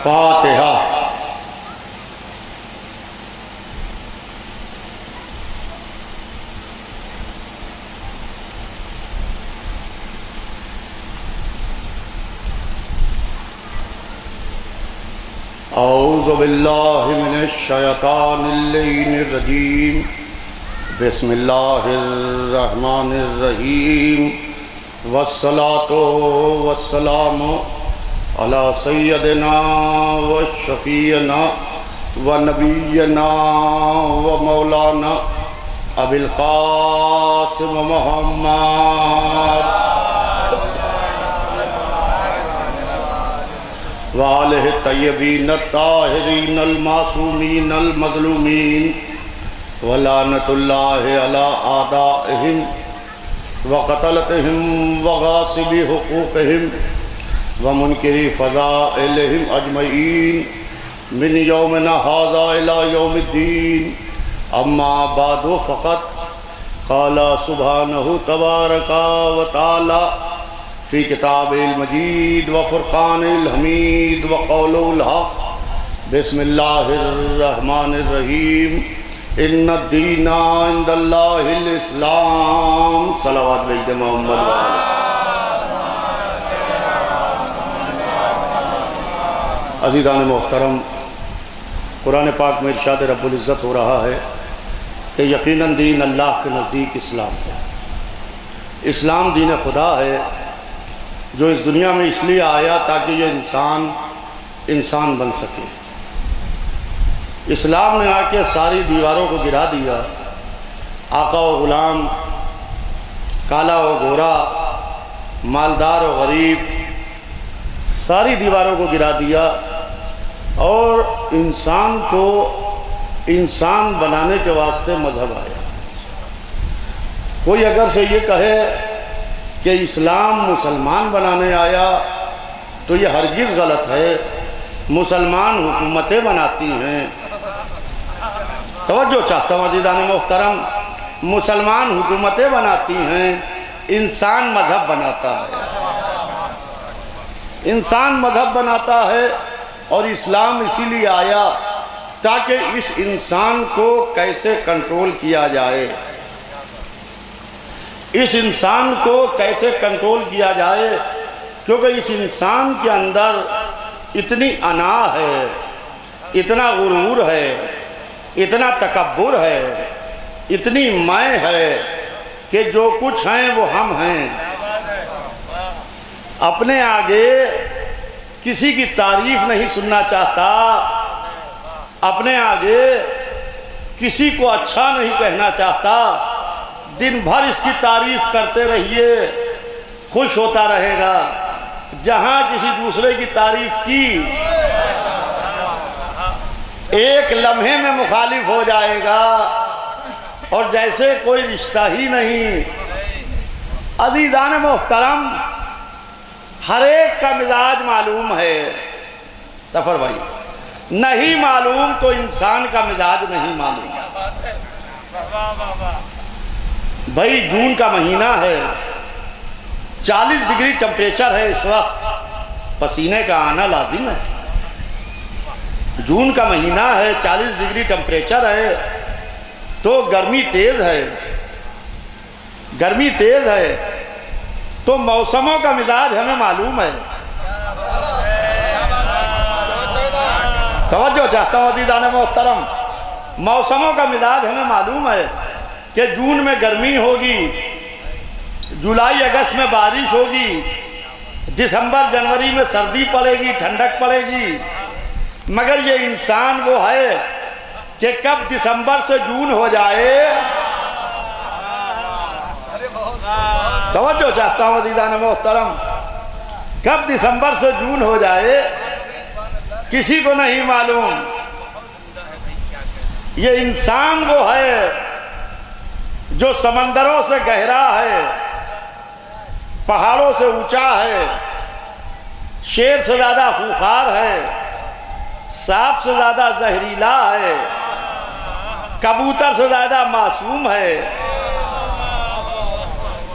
فاتحہ۔ اعوذ باللہ من الشیطان اللعین الرجیم، بسم اللہ الرحمن الرحیم، والصلاة والسلام علی سیدنا و شفیعنا و نبینا و مولانا ابی القاسم محمد وآلہ الطیبین الطاہرین المعصومین المظلومین ولعنۃ اللہ علی اعدائہم وقتلتہم وغاصب حقوقہم ومنکر فضائلہم اجمعین من یومنا ھذا الی یوم الدین، اما بعد فقط قال سبحانہ تبارک و تعالی فی کتاب المجید و فرقان الحمید و قول الحق، بسم اللہ الرحمن الرحیم، ان الدین عند اللہ الاسلام، صلوات بجد محمد عزیزان محترم، قرآن پاک میں ارشاد رب العزت ہو رہا ہے کہ یقیناً دین اللہ کے نزدیک اسلام ہے۔ اسلام دین خدا ہے جو اس دنیا میں اس لیے آیا تاکہ یہ انسان بن سکے۔ اسلام نے آ کے ساری دیواروں کو گرا دیا، آقا و غلام، کالا و گورا، مالدار و غریب، ساری دیواروں کو گرا دیا اور انسان کو انسان بنانے کے واسطے مذہب آیا۔ کوئی اگر سے یہ کہے کہ اسلام مسلمان بنانے آیا تو یہ ہرگز غلط ہے۔ مسلمان حکومتیں بناتی ہیں، توجہ چاہتا ہوں عزیزان محترم، مسلمان حکومتیں بناتی ہیں، انسان مذہب بناتا ہے، انسان مذہب بناتا ہے۔ اور اسلام اسی لیے آیا تاکہ اس انسان کو کیسے کنٹرول کیا جائے، اس انسان کو کیسے کنٹرول کیا جائے، کیونکہ اس انسان کے اندر اتنی انا ہے، اتنا غرور ہے، اتنا تکبر ہے، اتنی میں ہے کہ جو کچھ ہیں وہ ہم ہیں۔ اپنے آگے کسی کی تعریف نہیں سننا چاہتا، اپنے آگے کسی کو اچھا نہیں کہنا چاہتا، دن بھر اس کی تعریف کرتے رہیے، خوش ہوتا رہے گا۔ جہاں کسی دوسرے کی تعریف کی، ایک لمحے میں مخالف ہو جائے گا اور جیسے کوئی رشتہ ہی نہیں۔ عزیزان محترم، ہر ایک کا مزاج معلوم ہے، سفر بھائی نہیں معلوم تو انسان کا مزاج نہیں معلوم۔ بھائی جون کا مہینہ ہے، 40 ڈگری ٹمپریچر ہے اس وقت، پسینے کا آنا لازم ہے۔ جون کا مہینہ ہے، 40 ڈگری ٹمپریچر ہے تو گرمی تیز ہے، گرمی تیز ہے تو موسموں کا مزاج ہمیں معلوم ہے۔ توجہ چاہتا ہوں عزیزان محترم، موسموں کا مزاج ہمیں معلوم ہے کہ جون میں گرمی ہوگی، جولائی اگست میں بارش ہوگی، دسمبر جنوری میں سردی پڑے گی، ٹھنڈک پڑے گی۔ مگر یہ انسان وہ ہے کہ کب دسمبر سے جون ہو جائے، توجہ چاہتا ہوں عزیزان محترم، کب دسمبر سے جون ہو جائے کسی کو نہیں معلوم۔ یہ انسان وہ ہے جو سمندروں سے گہرا ہے، پہاڑوں سے اونچا ہے، شیر سے زیادہ خوخار ہے، سانپ سے زیادہ زہریلا ہے، کبوتر سے زیادہ معصوم ہے۔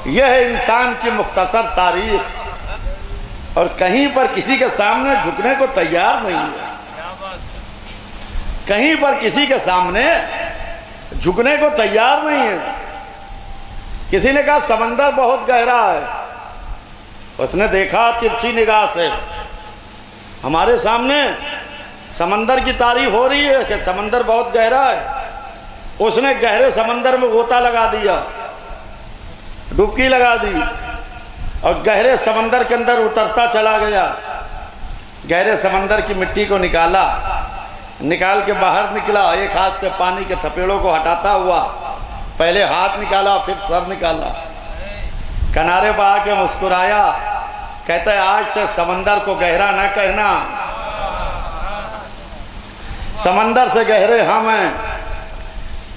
یہ ہے انسان کی مختصر تاریخ۔ اور کہیں پر کسی کے سامنے جھکنے کو تیار نہیں ہے، کہیں پر کسی کے سامنے جھکنے کو تیار نہیں ہے۔ کسی نے کہا سمندر بہت گہرا ہے، اس نے دیکھا ترچھی نگاہ سے، ہمارے سامنے سمندر کی تعریف ہو رہی ہے کہ سمندر بہت گہرا ہے، اس نے گہرے سمندر میں غوطہ لگا دیا، ڈبکی لگا دی اور گہرے سمندر کے اندر اترتا چلا گیا۔ گہرے سمندر کی مٹی کو نکال کے باہر نکلا، ایک ہاتھ سے پانی کے تھپیڑوں کو ہٹاتا ہوا، پہلے ہاتھ نکالا پھر سر نکالا، کنارے پہ آ کے مسکرایا، کہتا ہے آج سے سمندر کو گہرا نہ کہنا، سمندر سے گہرے ہم ہیں۔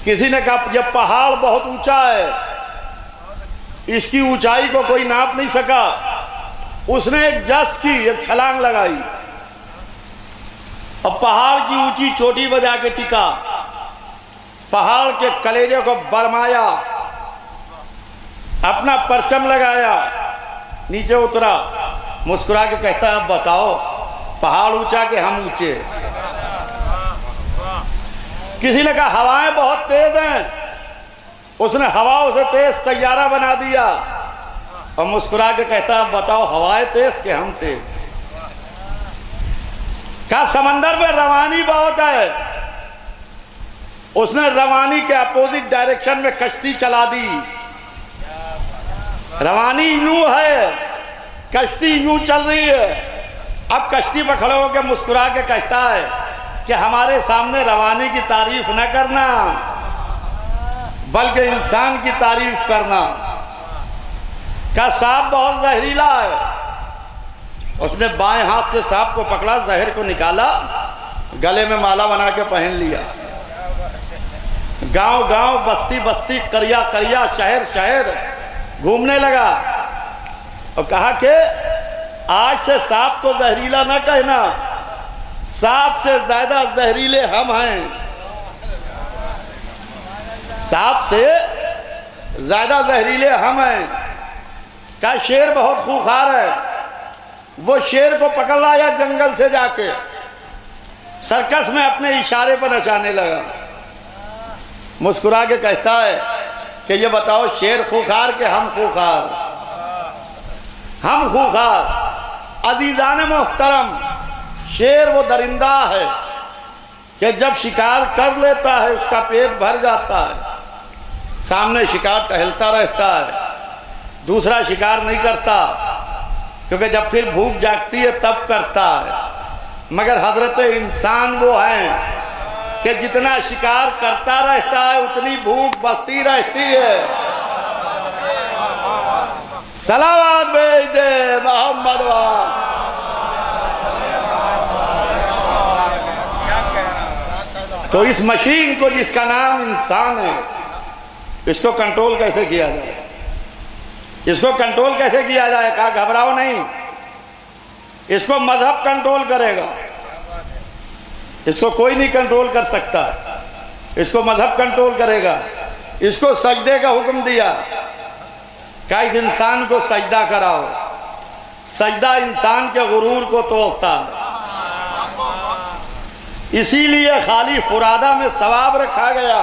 کسی نے کہا یہ پہاڑ بہت اونچا ہے، اس کی اونچائی کو کوئی ناپ نہیں سکا، اس نے ایک جست کی، ایک چھلانگ لگائی اور پہاڑ کی اونچی چوٹی پہ جا کے ٹکا، پہاڑ کے کلیجے کو برمایا، اپنا پرچم لگایا، نیچے اترا، مسکرا کے کہتا ہے اب بتاؤ پہاڑ اونچا کہ ہم اونچے؟ کسی نے کہا ہوائیں بہت تیز ہیں، اس نے ہواؤں سے تیز طیارہ بنا دیا اور مسکرا کے کہتا ہے اب بتاؤ ہوائیں تیز کہ ہم تیز؟ کہا سمندر میں روانی بہت ہے، اس نے روانی کے اپوزٹ ڈائریکشن میں کشتی چلا دی، روانی یوں ہے، کشتی یوں چل رہی ہے۔ اب کشتی پہ کھڑے ہو کے مسکرا کے کہتا ہے کہ ہمارے سامنے روانی کی تعریف نہ کرنا بلکہ انسان کی تعریف کرنا۔ کہا سانپ بہت زہریلا ہے، اس نے بائیں ہاتھ سے سانپ کو پکڑا، زہر کو نکالا، گلے میں مالا بنا کے پہن لیا، گاؤں گاؤں بستی بستی قریہ قریہ شہر شہر گھومنے لگا اور کہا کہ آج سے سانپ کو زہریلا نہ کہنا، سانپ سے زیادہ زہریلے ہم ہیں، سانپ سے زیادہ زہریلے ہم ہیں۔ کہا شیر بہت خوخار ہے، وہ شیر کو پکڑ لایا جنگل سے جا کے، سرکس میں اپنے اشارے پر نچانے لگا، مسکرا کے کہتا ہے کہ یہ بتاؤ شیر خوخار کہ ہم خوخار؟ ہم خوخار۔ عزیزان محترم، شیر وہ درندہ ہے کہ جب شکار کر لیتا ہے اس کا پیٹ بھر جاتا ہے، سامنے شکار ٹہلتا رہتا ہے، دوسرا شکار نہیں کرتا کیونکہ جب پھر بھوک جاگتی ہے تب کرتا ہے۔ مگر حضرت انسان وہ ہیں کہ جتنا شکار کرتا رہتا ہے اتنی بھوک بڑھتی رہتی ہے۔ صلوات بھیج دے محمد وال۔ تو اس مشین کو جس کا نام انسان ہے، اس کو کنٹرول کیسے کیا جائے؟ اس کو کنٹرول کیسے کیا جائے؟ کہا گھبراؤ نہیں، اس کو مذہب کنٹرول کرے گا، اس کو کوئی نہیں کنٹرول کر سکتا، اس کو مذہب کنٹرول کرے گا۔ اس کو سجدے کا حکم دیا، کہا اس انسان کو سجدہ کراؤ، سجدہ انسان کے غرور کو توڑتا ہے، اسی لیے خالی فرادہ میں ثواب رکھا گیا،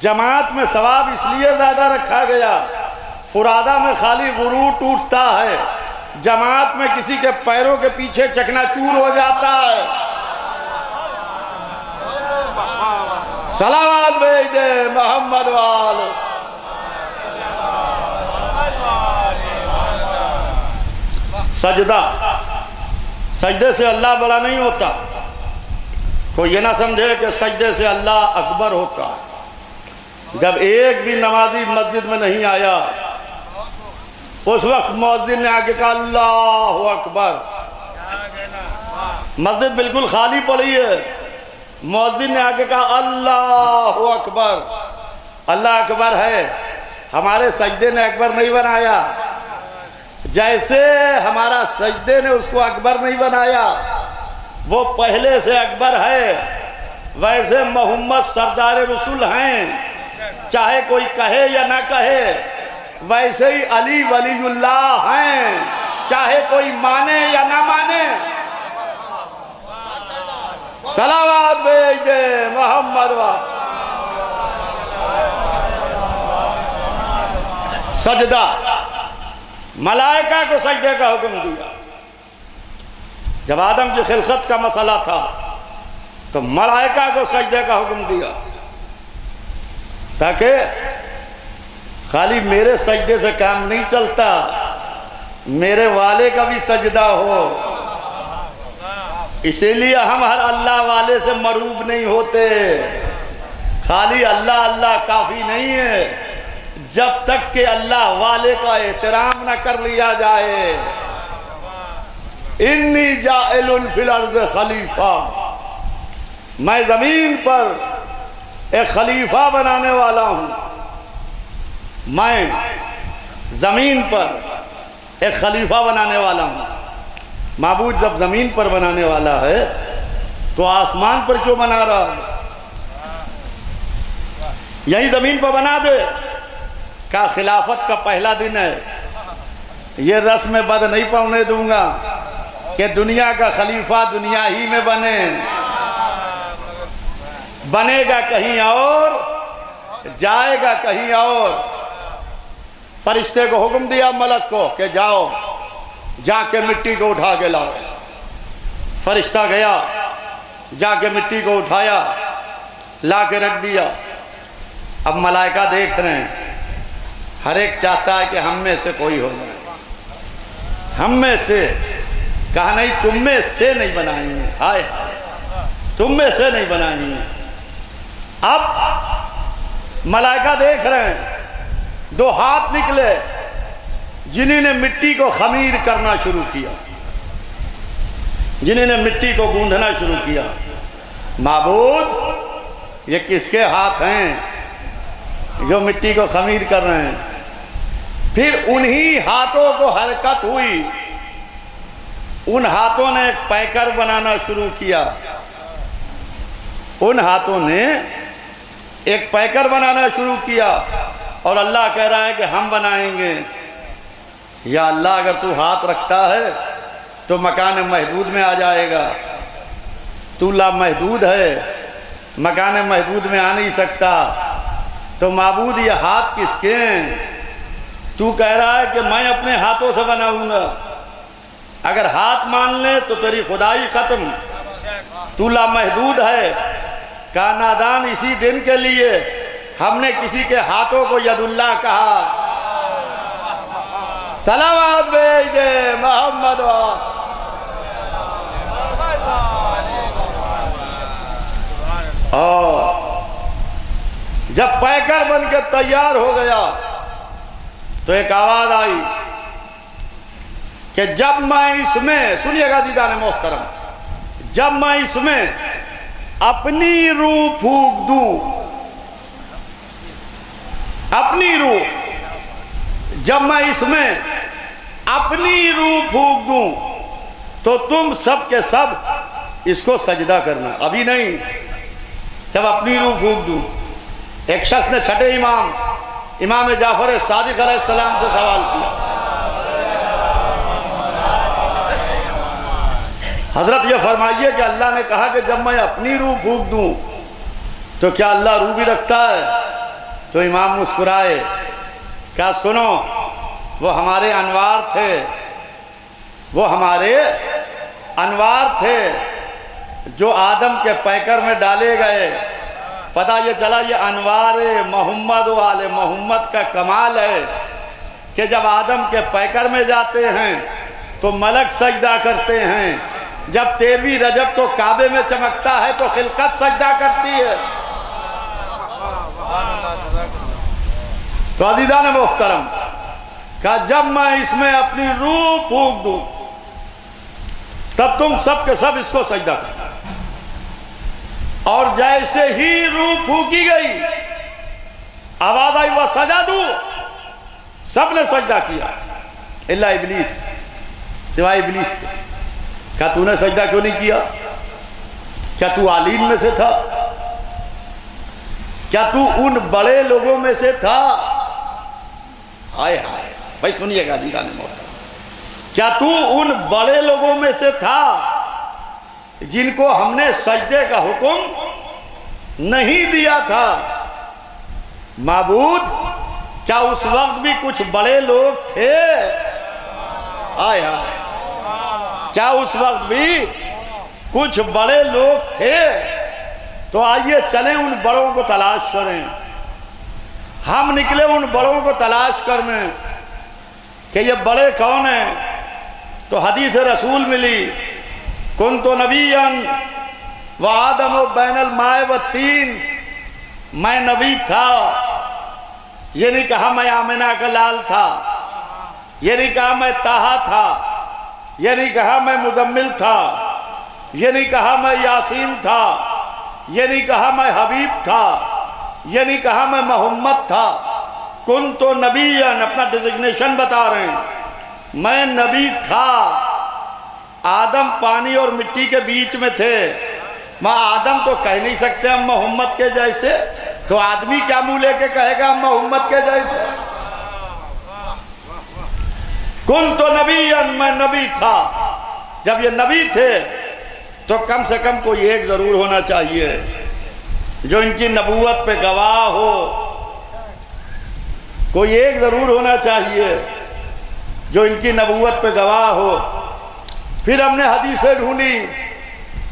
جماعت میں ثواب اس لیے زیادہ رکھا گیا، فرادہ میں خالی غرور ٹوٹتا ہے، جماعت میں کسی کے پیروں کے پیچھے چکنا چور ہو جاتا ہے۔ صلوات بھیج دے محمد وال۔ سجدہ، سجدے سے اللہ بڑا نہیں ہوتا، کوئی یہ نہ سمجھے کہ سجدے سے اللہ اکبر ہوتا۔ جب ایک بھی نمازی مسجد میں نہیں آیا اس وقت مؤذن نے آگے کہا اللہ اکبر، مسجد بالکل خالی پڑی ہے، مؤذن نے آگے کہا اللہ اکبر۔ اللہ اکبر ہے، ہمارے سجدے نے اکبر نہیں بنایا، جیسے ہمارا سجدے نے اس کو اکبر نہیں بنایا، وہ پہلے سے اکبر ہے، ویسے محمد سردار رسول ہیں، چاہے کوئی کہے یا نہ کہے، ویسے ہی علی ولی اللہ ہیں۔ چاہے کوئی مانے یا نہ مانے، صلوات بھیج دے محمد سجدہ، ملائکہ کو سجدے کا حکم دیا۔ جب آدم کی خلقت کا مسئلہ تھا تو ملائکہ کو سجدے کا حکم دیا، تاکہ خالی میرے سجدے سے کام نہیں چلتا، میرے والے کا بھی سجدہ ہو۔ اسی لیے ہم ہر اللہ والے سے مرعوب نہیں ہوتے۔ خالی اللہ اللہ کافی نہیں ہے، جب تک کہ اللہ والے کا احترام نہ کر لیا جائے۔ انی جاعل فی الارض خلیفہ، میں زمین پر ایک خلیفہ بنانے والا ہوں، میں زمین پر ایک خلیفہ بنانے والا ہوں۔ معبود جب زمین پر بنانے والا ہے تو آسمان پر کیوں بنا رہا ہے؟ یہی زمین پر بنا دے۔ کا خلافت کا پہلا دن ہے، یہ رسم بد نہیں پڑھنے دوں گا کہ دنیا کا خلیفہ دنیا ہی میں بنے گا کہیں اور، جائے گا کہیں اور۔ فرشتے کو حکم دیا ملک کو کہ جاؤ، جا کے مٹی کو اٹھا کے لاؤ۔ فرشتہ گیا، جا کے مٹی کو اٹھایا، لا کے رکھ دیا۔ اب ملائکہ دیکھ رہے ہیں، ہر ایک چاہتا ہے کہ ہم میں سے کوئی ہو جائے، ہم میں سے۔ کہا نہیں، تم میں سے نہیں بنائیں گے، ہائے تم میں سے نہیں بنائیں گے۔ اب ملائکہ دیکھ رہے ہیں، دو ہاتھ نکلے جنہوں نے مٹی کو خمیر کرنا شروع کیا، جنہوں نے مٹی کو گوندھنا شروع کیا۔ معبود یہ کس کے ہاتھ ہیں جو مٹی کو خمیر کر رہے ہیں؟ پھر انہی ہاتھوں کو حرکت ہوئی، ان ہاتھوں نے ایک پیکر بنانا شروع کیا، ان ہاتھوں نے ایک پیکر بنانا شروع کیا، اور اللہ کہہ رہا ہے کہ ہم بنائیں گے۔ یا اللہ اگر تو ہاتھ رکھتا ہے تو مکان محدود میں آ جائے گا، تو لامحدود ہے، مکان محدود میں آ نہیں سکتا۔ تو معبود یہ ہاتھ کس کے ہیں؟ تو کہہ رہا ہے کہ میں اپنے ہاتھوں سے بناؤں گا۔ اگر ہاتھ مان لے تو تیری خدائی ختم، تو لامحدود ہے۔ کہا نادان، اسی دن کے لیے ہم نے کسی کے ہاتھوں کو ید اللہ کہا۔ صلوات بھیج دے محمد۔ اور جب پیکر بن کے تیار ہو گیا تو ایک آواز آئی کہ جب میں اس میں، سنیے گا عزیزان محترم، جب میں اس میں اپنی روح پھونک دوں، اپنی روح، جب میں اس میں اپنی روح پھونک دوں تو تم سب کے سب اس کو سجدہ کرنا۔ ابھی نہیں، جب اپنی روح پھونک دوں۔ ایک شخص نے چھٹے امام جعفر صادق علیہ السلام سے سوال کیا، حضرت یہ فرمائیے کہ اللہ نے کہا کہ جب میں اپنی روح پھونک دوں تو کیا اللہ روح بھی رکھتا ہے؟ تو امام مسکرائے، کہا سنو، وہ ہمارے انوار تھے، وہ ہمارے انوار تھے جو آدم کے پیکر میں ڈالے گئے۔ پتہ یہ چلا یہ انوار محمد و آل محمد کا کمال ہے کہ جب آدم کے پیکر میں جاتے ہیں تو ملک سجدہ کرتے ہیں، جب 13ویں رجب کو کعبے میں چمکتا ہے تو خلقت سجدہ کرتی ہے۔ تو عزیزان محترم، کہا جب میں اس میں اپنی روح پھونک دوں تب تم سب کے سب اس کو سجدہ کرنا۔ اور جیسے ہی روح پھونکی گئی آواز آئی وَسَجَدُوا، سب نے سجدہ کیا الا ابلیس، سوائے ابلیس کے۔ کہا تو نے سجدہ کیوں نہیں کیا؟ کیا تو عالین میں سے تھا؟ کیا تو ان بڑے لوگوں میں سے تھا؟ ہائے ہائے، بھائی سنیے گا دیدان محترم، کیا تو ان بڑے لوگوں میں سے تھا جن کو ہم نے سجدے کا حکم نہیں دیا تھا؟ معبود کیا اس وقت بھی کچھ بڑے لوگ تھے؟ آئے آئے، کیا اس وقت بھی کچھ بڑے لوگ تھے؟ تو آئیے چلیں ان بڑوں کو تلاش کریں۔ ہم نکلے ان بڑوں کو تلاش کرنے کہ یہ بڑے کون ہیں۔ تو حدیث رسول ملی، کنت نبیًا وآدم بین الماء والطین، میں نبی تھا۔ یہ نہیں کہا میں آمنہ کا لال تھا، یہ نہیں کہا میں طٰہٰ تھا، یہ نہیں کہا میں مزمل تھا، یہ نہیں کہا میں یاسین تھا، یہ نہیں کہا میں حبیب تھا، یہ نہیں کہا میں محمد تھا۔ کنت نبیًا، اپنا ڈیزگنیشن بتا رہے ہیں، میں نبی تھا۔ آدم پانی اور مٹی کے بیچ میں تھے۔ ماں آدم تو کہہ نہیں سکتے ہم محمد کے جیسے، تو آدمی کیا منہ لے کے کہے گا ہم محمد کے جیسے؟ کنت نبیًا، میں نبی تھا۔ جب یہ نبی تھے تو کم سے کم کوئی ایک ضرور ہونا چاہیے جو ان کی نبوت پہ گواہ ہو، کوئی ایک ضرور ہونا چاہیے جو ان کی نبوت پہ گواہ ہو۔ پھر ہم نے حدیثیں ڈھونڈی،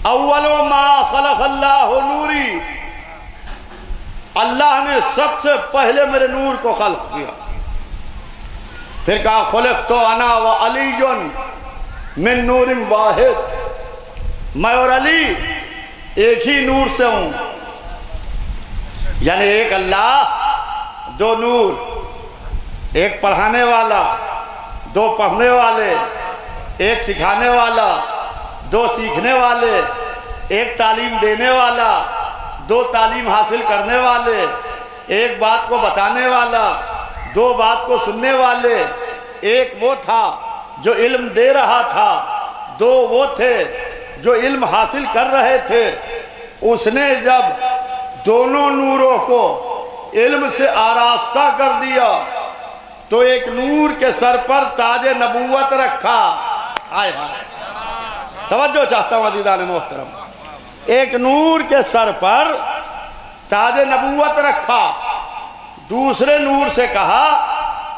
اول ما خلق اللہ نوری، اللہ نے سب سے پہلے میرے نور کو خلق کیا۔ پھر کہا خلقت انا وعلی من نور واحد، میں اور علی ایک ہی نور سے ہوں، یعنی ایک اللہ دو نور، ایک پڑھانے والا دو پڑھنے والے، ایک سکھانے والا دو سیکھنے والے، ایک تعلیم دینے والا دو تعلیم حاصل کرنے والے، ایک بات کو بتانے والا دو بات کو سننے والے۔ ایک وہ تھا جو علم دے رہا تھا، دو وہ تھے جو علم حاصل کر رہے تھے۔ اس نے جب دونوں نوروں کو علم سے آراستہ کر دیا تو ایک نور کے سر پر تاج نبوت رکھا۔ آئے آئے، توجہ چاہتا ہوں عزیزان محترم، ایک نور کے سر پر تاج نبوت رکھا، دوسرے نور سے کہا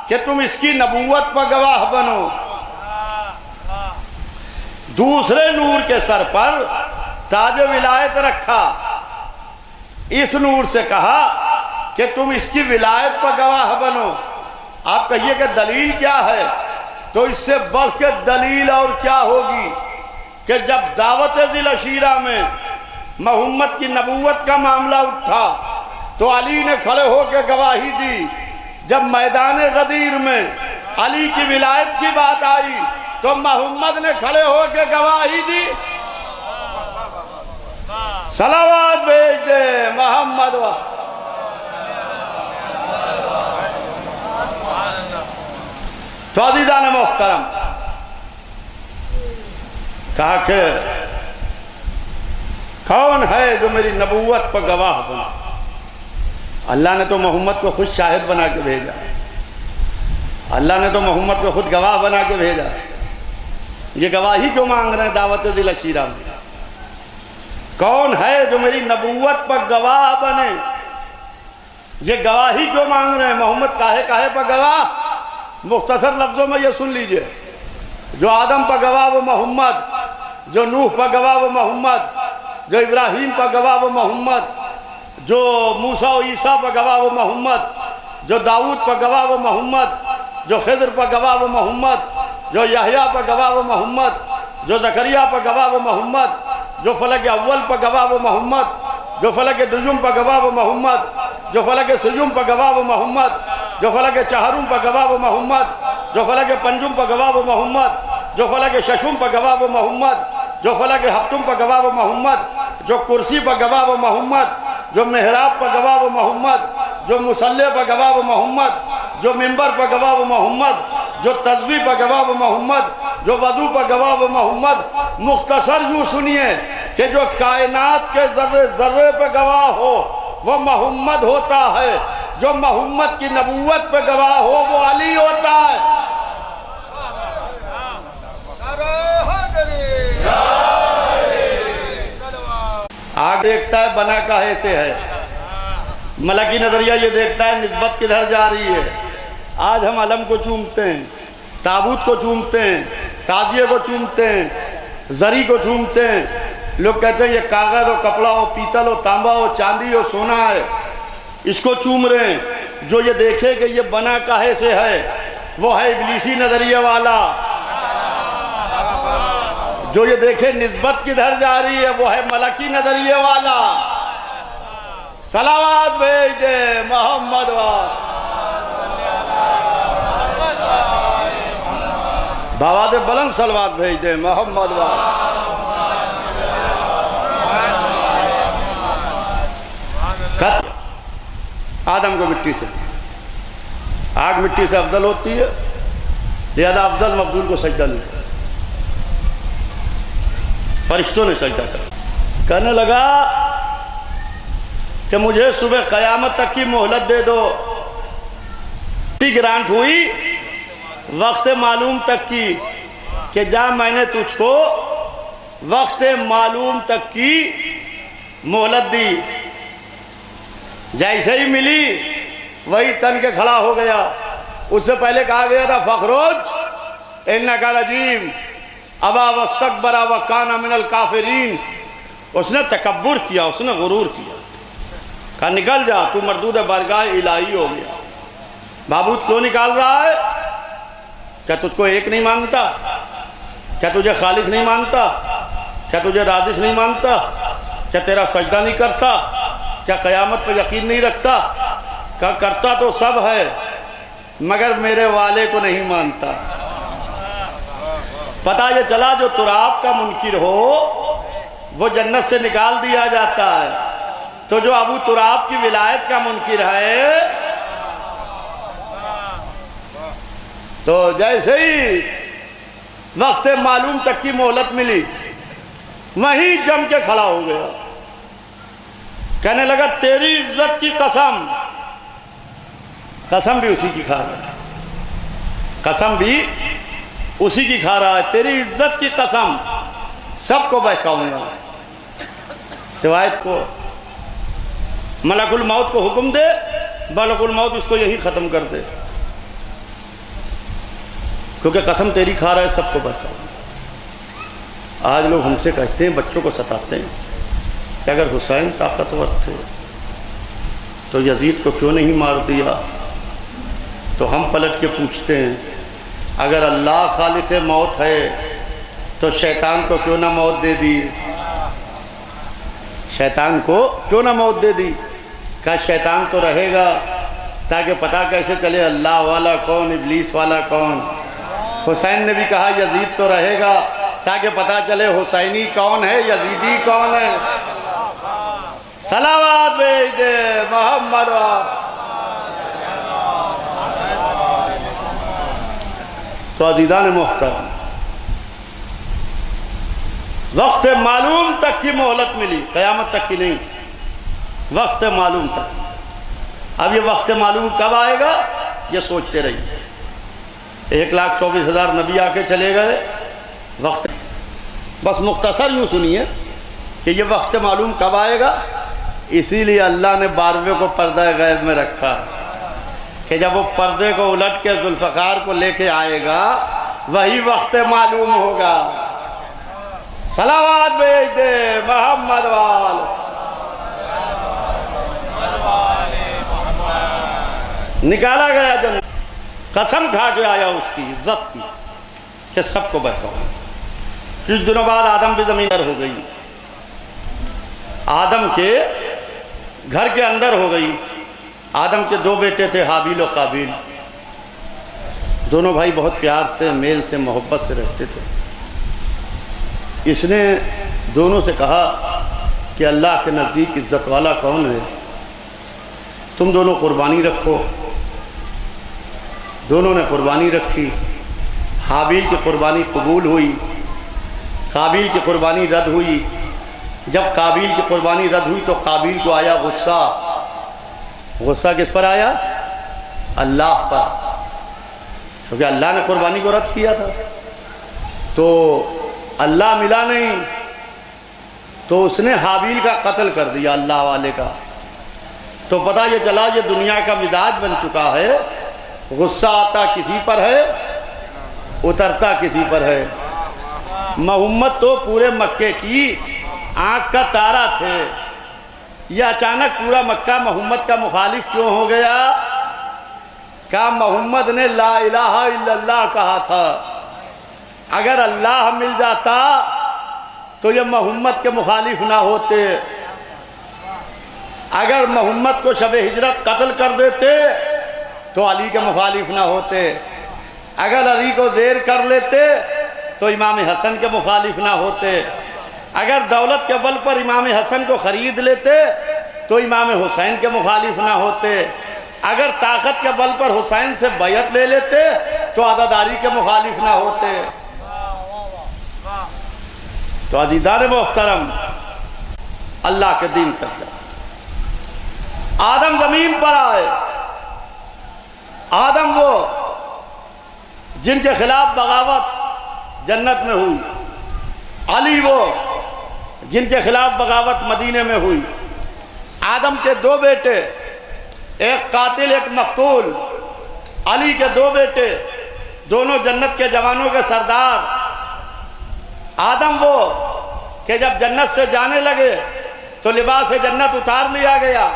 کہ تم اس کی نبوت پر گواہ بنو۔ دوسرے نور کے سر پر تاج ولایت رکھا، اس نور سے کہا کہ تم اس کی ولایت پر گواہ بنو۔ آپ کہیے کہ دلیل کیا ہے؟ تو اس سے بڑھ کے دلیل اور کیا ہوگی کہ جب دعوت ذی العشیرہ میں محمد کی نبوت کا معاملہ اٹھا تو علی نے کھڑے ہو کے گواہی دی۔ جب میدان غدیر میں علی کی ولایت کی بات آئی تو محمد نے کھڑے ہو کے گواہی دی۔ صلوات بھیج دے محمد و تو عزیزان محترم، کہا کہ کون ہے جو میری نبوت پر گواہ بنا؟ اللہ نے تو محمد کو خود شاہد بنا کے بھیجا، اللہ نے تو محمد کو خود گواہ بنا کے بھیجا۔ یہ گواہی کیوں مانگ رہے ہیں دعوت ذی العشیرہ میں؟ کون ہے جو میری نبوت پر گواہ بنے؟ یہ گواہی کیوں مانگ رہے ہیں؟ محمد کاہے پر گواہ؟ مختصر لفظوں میں یہ سن لیجئے، جو آدم پر گواہ وہ محمد، جو نوح پر گواہ وہ محمد، جو ابراہیم پر گواہ وہ محمد، جو موسیٰ و عیسیٰ پر گواہ وہ محمد، جو داؤد پر گواہ وہ محمد، جو خضر پر گواہ وہ محمد، جو یحییٰ پر گواہ وہ محمد، جو زکریا پر گواہ وہ محمد، جو فلک اول پر گواہ وہ محمد، جو فلک دجم پر گواہ وہ محمد، جو فلک سجم پر گواہ وہ محمد، جو فلک چہارم پر گواہ وہ محمد، جو فلک پنجم پر گواہ وہ محمد، جو فلک ششم پر گواہ وہ محمد، جو فلک ہفتم پر گواہ وہ محمد، جو کرسی پر گواہ وہ محمد، جو محراب پر گواہ وہ محمد، جو مصلی پر گواہ وہ محمد، جو منبر پر گواہ وہ محمد، جو تسبیح پر گواہ وہ محمد، جو وضو پر گواہ وہ محمد۔ مختصر یوں سنیے کہ جو کائنات کے ذرے ذرے پہ گواہ ہو وہ محمد ہوتا ہے، جو محمد کی نبوت پہ گواہ ہو وہ علی ہوتا ہے۔ آگ دیکھتا ہے بنا کاہے سے ہے، ملکی نظریہ یہ دیکھتا ہے نسبت کدھر جا رہی ہے۔ آج ہم علم کو چومتے ہیں، تابوت کو چومتے ہیں، تعزیے کو چومتے ہیں، زری کو چومتے ہیں۔ لوگ کہتے ہیں یہ کاغذ ہو، کپڑا ہو، پیتل ہو، تانبا ہو، چاندی ہو، سونا ہے، اس کو چوم رہے ہیں۔ جو یہ دیکھے کہ یہ بنا کاہے سے ہے وہ ہے ابلیسی نظریہ والا۔ جو یہ دیکھے نسبت کدھر جا رہی ہے وہ ہے ملکی نظریے والا۔ صلوات بھیج دے محمد بابا دے بلند صلوات بھیج دے محمد آدم کو مٹی سے، آگ مٹی سے افضل ہوتی ہے، لہذا افضل مفضول کو سجدہ نہیں کرتا۔ فرشتوں نے سجدہ کر کہنے لگا کہ مجھے صبح قیامت تک کی مہلت دے دو۔ گرانٹ ہوئی وقت معلوم تک کی کہ جا میں نے تجھ کو وقت معلوم تک کی مہلت دی۔ جیسے ہی ملی وہی تن کے کھڑا ہو گیا۔ اس سے پہلے کہا گیا تھا فخرج انکا رجیم ابا واستکبر وکان من الکافرین۔ اس نے تکبر کیا، اس نے غرور کیا، کہا نکل جا، تو مردود بارگاہ الہی ہو گیا۔ معبود کیوں نکال رہا ہے؟ کیا تجھ کو ایک نہیں مانتا؟ کیا تجھے خالق نہیں مانتا؟ کیا تجھے رازق نہیں مانتا؟ کیا تیرا سجدہ نہیں کرتا؟ کیا قیامت پہ یقین نہیں رکھتا؟ کہا کرتا تو سب ہے مگر میرے والے کو نہیں مانتا۔ پتہ یہ چلا جو تراب کا منکر ہو وہ جنت سے نکال دیا جاتا ہے، تو جو ابو تراب کی ولایت کا منکر ہے تو جیسے ہی وقت معلوم تک کی مہلت ملی وہیں جم کے کھڑا ہو گیا، کہنے لگا تیری عزت کی قسم، قسم بھی اسی کی کھا رہا ہے، قسم بھی اسی کی کھا رہا ہے، تیری عزت کی قسم سب کو بہکاؤں گا سوائے کو۔ ملک الموت کو حکم دے، ملک الموت اس کو یہی ختم کر دے، کیونکہ قسم تیری کھا رہا ہے سب کو بہکاؤں گا۔ آج لوگ ہم سے کہتے ہیں، بچوں کو ستاتے ہیں کہ اگر حسین طاقتور تھے تو یزید کو کیوں نہیں مار دیا؟ تو ہم پلٹ کے پوچھتے ہیں اگر اللہ خالق موت ہے تو شیطان کو کیوں نہ موت دے دی؟ شیطان کو کیوں نہ موت دے دی؟ کہا شیطان تو رہے گا تاکہ پتہ کیسے چلے اللہ والا کون، ابلیس والا کون۔ حسین نے بھی کہا یزید تو رہے گا تاکہ پتہ چلے حسینی کون ہے، یزیدی کون ہے۔ صلوات بھیج دے محمد۔ تو عزیزان محترم، وقت معلوم تک کی مہلت ملی، قیامت تک کی نہیں، وقت معلوم تک۔ اب یہ وقت معلوم کب آئے گا یہ سوچتے رہیے۔ 1,24,000 نبی آ کے چلے گئے، وقت بس مختصر یوں سنیے کہ یہ وقت معلوم کب آئے گا۔ اسی لیے اللہ نے 12ویں کو پردہ غیب میں رکھا کہ جب وہ پردے کو الٹ کے ذوالفقار کو لے کے آئے گا وہی وقت معلوم ہوگا۔ صلوات بھیج دے محمد وال۔ نکالا گیا جنت، قسم کھا کے آیا اس کی عزت کی کہ سب کو بہکاؤں۔ کچھ دنوں بعد آدم بھی زمین پر ہو گئی، آدم کے گھر کے اندر ہو گئی۔ آدم کے 2 بیٹے تھے، حابیل و قابیل۔ دونوں بھائی بہت پیار سے، میل سے، محبت سے رہتے تھے۔ اس نے دونوں سے کہا کہ اللہ کے نزدیک عزت والا کون ہے؟ تم دونوں قربانی رکھو۔ دونوں نے قربانی رکھی۔ حابیل کی قربانی قبول ہوئی، قابیل کی قربانی رد ہوئی۔ جب قابیل کی قربانی رد ہوئی تو قابیل کو آیا غصہ۔ غصہ کس پر آیا؟ اللہ پر، کیونکہ اللہ نے قربانی کو رد کیا تھا۔ تو اللہ ملا نہیں تو اس نے حابیل کا قتل کر دیا اللہ والے کا. تو پتہ یہ چلا یہ دنیا کا مزاج بن چکا ہے، غصہ آتا کسی پر ہے اترتا کسی پر ہے. محمد تو پورے مکے کی آنکھ کا تارا تھے، یہ اچانک پورا مکہ محمد کا مخالف کیوں ہو گیا؟ کہا محمد نے لا الہ الا اللہ کہا تھا، اگر اللہ مل جاتا تو یہ محمد کے مخالف نہ ہوتے، اگر محمد کو شب ہجرت قتل کر دیتے تو علی کے مخالف نہ ہوتے، اگر علی کو زیر کر لیتے تو امام حسن کے مخالف نہ ہوتے، اگر دولت کے بل پر امام حسن کو خرید لیتے تو امام حسین کے مخالف نہ ہوتے، اگر طاقت کے بل پر حسین سے بیعت لے لیتے تو عزاداری کے مخالف نہ ہوتے. تو عزیزان محترم، اللہ کے دین تک جائے. آدم زمین پر آئے، آدم وہ جن کے خلاف بغاوت جنت میں ہوئی، علی وہ جن کے خلاف بغاوت مدینے میں ہوئی. آدم کے دو بیٹے، ایک قاتل ایک مقتول. علی کے دو بیٹے، دونوں جنت کے جوانوں کے سردار. آدم وہ کہ جب جنت سے جانے لگے تو لباس جنت اتار لیا گیا.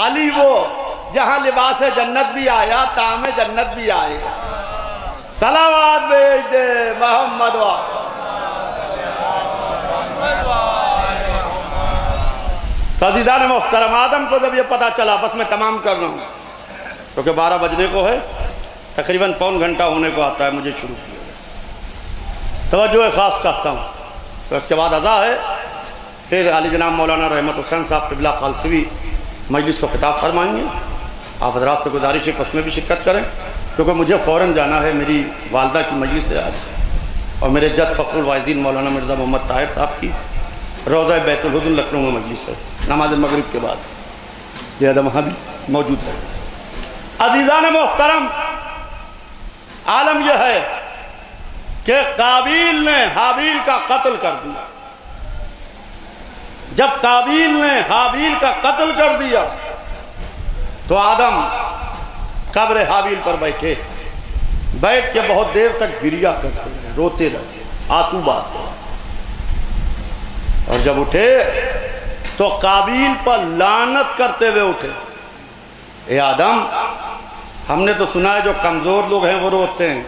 علی وہ جہاں لباس جنت بھی آیا طعم جنت بھی آئے. صلوات بھیج دے محمد و عزیزان محترم. آدم کو جب یہ پتا چلا، بس میں تمام کر رہا ہوں کیونکہ 12 بجنے کو ہے، تقریباً پون گھنٹہ ہونے کو آتا ہے مجھے شروع کیا. توجہ خاص چاہتا ہوں. تو اس کے بعد ادا ہے، پھر علی جناب مولانا رحمت حسین صاحب قبلہ خالصوی مجلس کو خطاب فرمائیں گے. آپ حضرات سے گزارش ہے کہ اس میں بھی شرکت کریں کیونکہ مجھے فوراً جانا ہے. میری والدہ کی مجلس ہے آج، اور میرے جد فخر الواعظین مولانا مرزا محمد طاہر صاحب کی روضہ بیت الحزن لکھنؤ میں مجلس ہے نماز مغرب کے بعد. لہذا وہاں بھی موجود ہے. عزیزان محترم، عالم یہ ہے کہ قابیل نے حابیل کا قتل کر دیا. جب قابیل نے حابیل کا قتل کر دیا تو آدم قبر حابیل پر بیٹھے، بیٹھ کے بہت دیر تک گریا کرتے رہے، روتے رہے، آنسو بہاتے. اور جب اٹھے تو قابیل پر لعنت کرتے ہوئے اٹھے. اے آدم، ہم نے تو سنا ہے جو کمزور لوگ ہیں وہ روتے ہیں،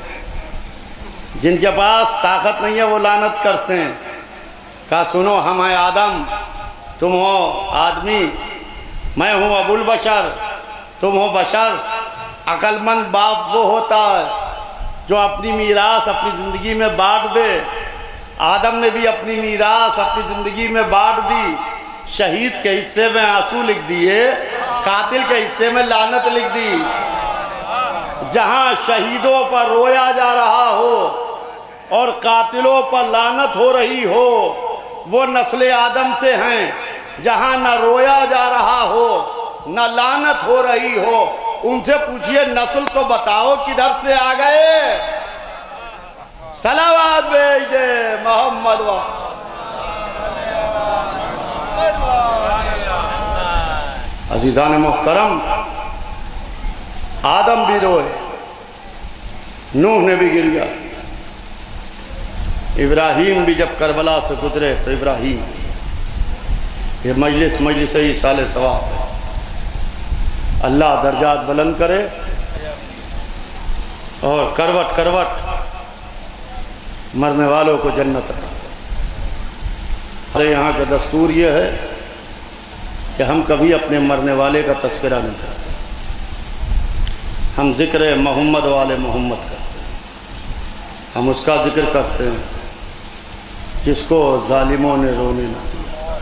جن کے پاس طاقت نہیں ہے وہ لعنت کرتے ہیں. کہا سنو، ہم ہیں آدم، تم ہو آدمی، میں ہوں ابو البشر، تم ہو بشر. عقل مند باپ وہ ہوتا ہے جو اپنی میراث اپنی زندگی میں بانٹ دے. آدم نے بھی اپنی میراث اپنی زندگی میں بانٹ دی. شہید کے حصے میں آنسو لکھ دیے، قاتل کے حصے میں لعنت لکھ دی. جہاں شہیدوں پر رویا جا رہا ہو اور قاتلوں پر لعنت ہو رہی ہو وہ نسل آدم سے ہیں. جہاں نہ رویا جا رہا ہو نہ لعنت ہو رہی ہو ان سے پوچھئے نسل تو بتاؤ کدھر سے آ گئے. صلوات بھیج دے محمد و عزیزان محترم. آدم بھی روئے، نوح نے بھی گریا، ابراہیم بھی جب کربلا سے گزرے تو ابراہیم. یہ مجلس ایصال ثواب ہے. اللہ درجات بلند کرے اور کروٹ کروٹ مرنے والوں کو جنت عطا کرے. ہمارے یہاں کا دستور یہ ہے کہ ہم کبھی اپنے مرنے والے کا تذکرہ نہیں کرتے. ہم ذکر محمد والے محمد کرتے ہیں. ہم اس کا ذکر کرتے ہیں جس کو ظالموں نے رونے نہ دیا.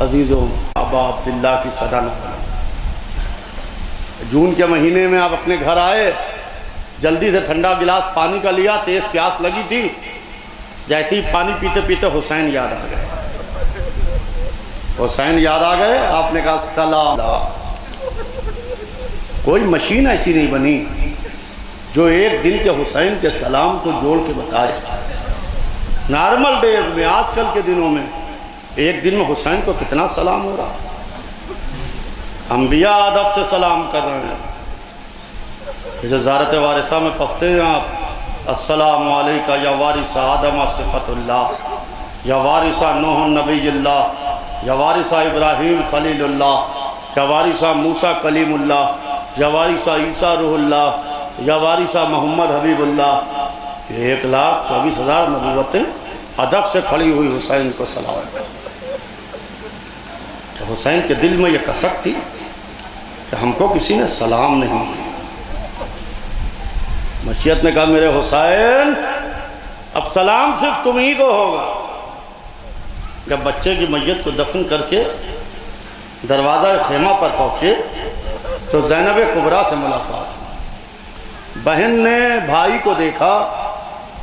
عزیزوں، ابا عبداللہ کی صدا نہ بنا. جون کے مہینے میں آپ اپنے گھر آئے، جلدی سے ٹھنڈا گلاس پانی کا لیا، تیز پیاس لگی تھی. جیسے ہی پانی پیتے پیتے حسین یاد آ گئے. حسین یاد آ گئے، آپ نے کہا سلام. کوئی مشین ایسی نہیں بنی جو ایک دن کے حسین کے سلام کو جوڑ کے بتائے. نارمل ڈیز میں، آج کل کے دنوں میں ایک دن میں حسین کو کتنا سلام ہو رہا. انبیاء ادب سے سلام کر رہے ہیں. جیسے زیارت وارثہ میں پڑھتے ہیں آپ، السلام علیکہ یا وارث آدم صفت اللہ، یا وارث نوح نبی اللہ، یا وارث ابراہیم خلیل اللہ، یا وارث موسیٰ کلیم اللہ، یا وارث عیسیٰ روح اللہ، یا وارث محمد حبیب اللہ. 1,24,000 نبوتیں ادب سے کھڑی ہوئی حسین کو سلام. تو حسین کے دل میں یہ کسک تھی کہ ہم کو کسی نے سلام نہیں دیا. مشیت نے کہا میرے حسین اب سلام صرف تم ہی کو ہوگا. جب بچے کی میت کو دفن کر کے دروازہ خیمہ پر پہنچے تو زینب کبریٰ سے ملاقات. بہن نے بھائی کو دیکھا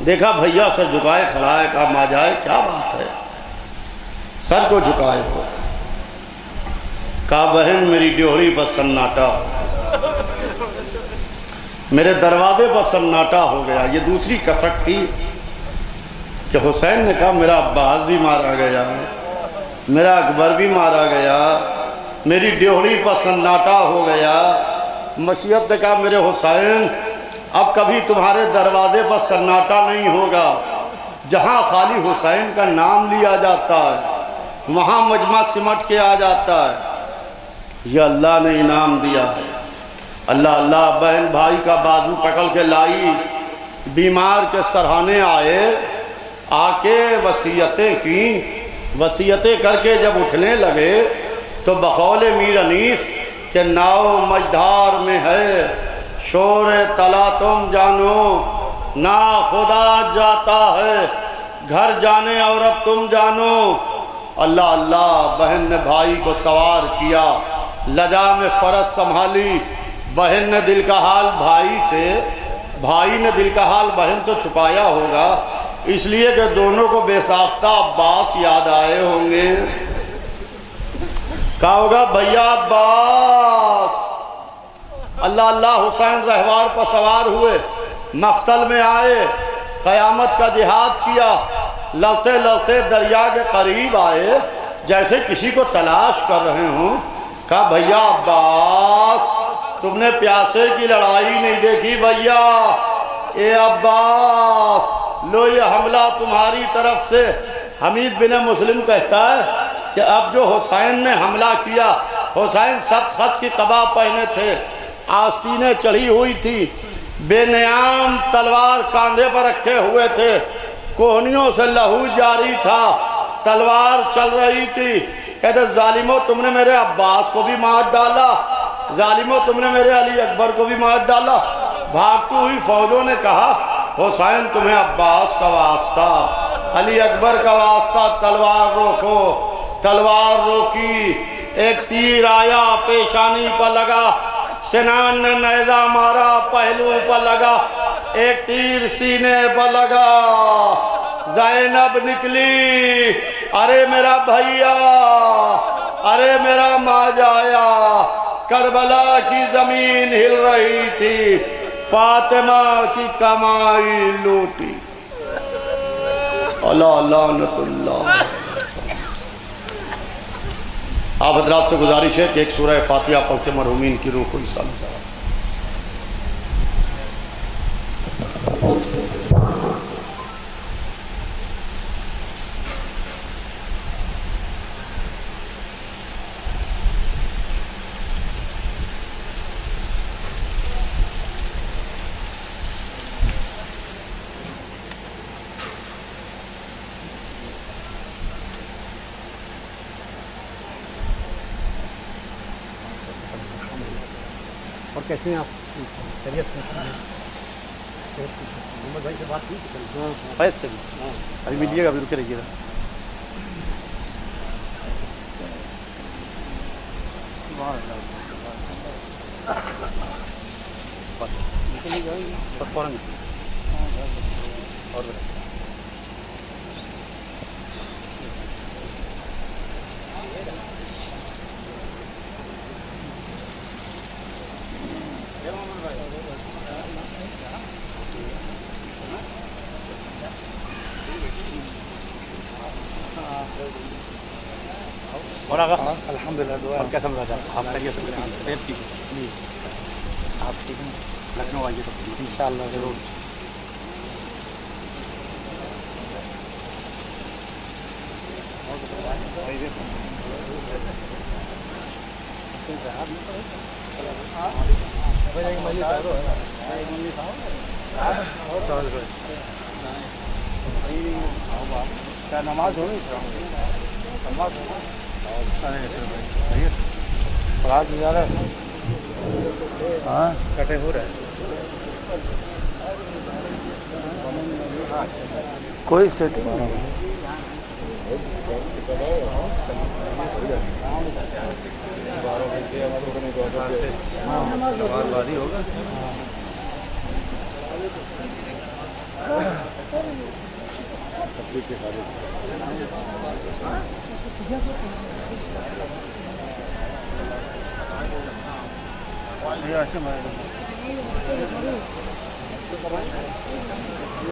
بھیا سر جھکائے کھڑا ہے. کہا ماں جائے کیا بات ہے، سر کو جھکائے ہو. کہا بہن میری ڈیوڑی پر سناٹا، میرے دروازے پر سناٹا ہو گیا. یہ دوسری کسک تھی کہ حسین نے کہا میرا عباس بھی مارا گیا، میرا اکبر بھی مارا گیا، میری ڈیوڑی پر سناٹا ہو گیا. مشیت نے کہا میرے حسین اب کبھی تمہارے دروازے پر سناٹا نہیں ہوگا. جہاں خالی حسین کا نام لیا جاتا ہے وہاں مجمع سمٹ کے آ جاتا ہے. یہ اللہ نے انعام دیا ہے. اللہ اللہ. بہن بھائی کا بازو پکڑ کے لائی. بیمار کے سرہانے آئے، آ کے وصیتیں کی. وصیتیں کر کے جب اٹھنے لگے تو بقول میر انیس کہ ناؤ مجدھار میں ہے شور تلا تم جانو، نا خدا جاتا ہے گھر جانے اور اب تم جانو. اللہ اللہ. بہن نے بھائی کو سوار کیا، لجا میں فرس سنبھالی. بہن نے دل کا حال بھائی نے دل کا حال بہن سے چھپایا ہوگا، اس لیے کہ دونوں کو بے ساختہ عباس یاد آئے ہوں گے. کہا ہوگا بھیا عباس. اللہ اللہ. حسین رہوار پر سوار ہوئے، مقتل میں آئے، قیامت کا جہاد کیا. لڑتے لڑتے دریا کے قریب آئے جیسے کسی کو تلاش کر رہے ہوں. کہا بھیا عباس تم نے پیاسے کی لڑائی نہیں دیکھی بھیا. اے عباس لو یہ حملہ تمہاری طرف سے. حمید بن مسلم کہتا ہے کہ اب جو حسین نے حملہ کیا، حسین سخت خط کی قبا پہنے تھے، آستینیں چڑھی ہوئی تھی، بے نیام تلوار کاندھے پر رکھے ہوئے تھے، کوہنیوں سے لہو جاری تھا، تلوار چل رہی تھی. کہتے ظالمو تم نے میرے عباس کو بھی مار ڈالا، ظالمو تم نے میرے علی اکبر کو بھی مار ڈالا. بھاگتی ہوئی فوجوں نے کہا حسین تمہیں عباس کا واسطہ، علی اکبر کا واسطہ، تلوار روکو. تلوار روکی. ایک تیر آیا پیشانی پر لگا، سنان نے نیزہ مارا پہلو پر لگا، ایک تیر سینے پر لگا. زینب نکلی. ارے میرا بھیا، ارے میرا ماں جایا. کربلا کی زمین ہل رہی تھی، فاطمہ کی کمائی لوٹی. اللہ لعنت اللہ. آپ حضرات سے گزارش ہے کہ ایک سورہ فاتحہ پڑھ کے مرحومین کی روح کو حصہ ملتا ہے. اور کیسے ہیں آپ؟ خیریت سے؟ محمد بھائی سے بات کی فیض سے بھی ابھی ملیے گا، ابھی رکے رہیے گا. فوراً اور اور آگا الحمد للہ دعا اور کیسا مزاج ہے آپ خیریت سے صحت ٹھیک ہے آپ ٹھیک ہیں لکھنؤ آئیے تو ان شاء اللہ ضرور کیا نماز ہو رات میں رہا ہاں کٹے ہو رہے کوئی سیٹنگ نہیں ہوگا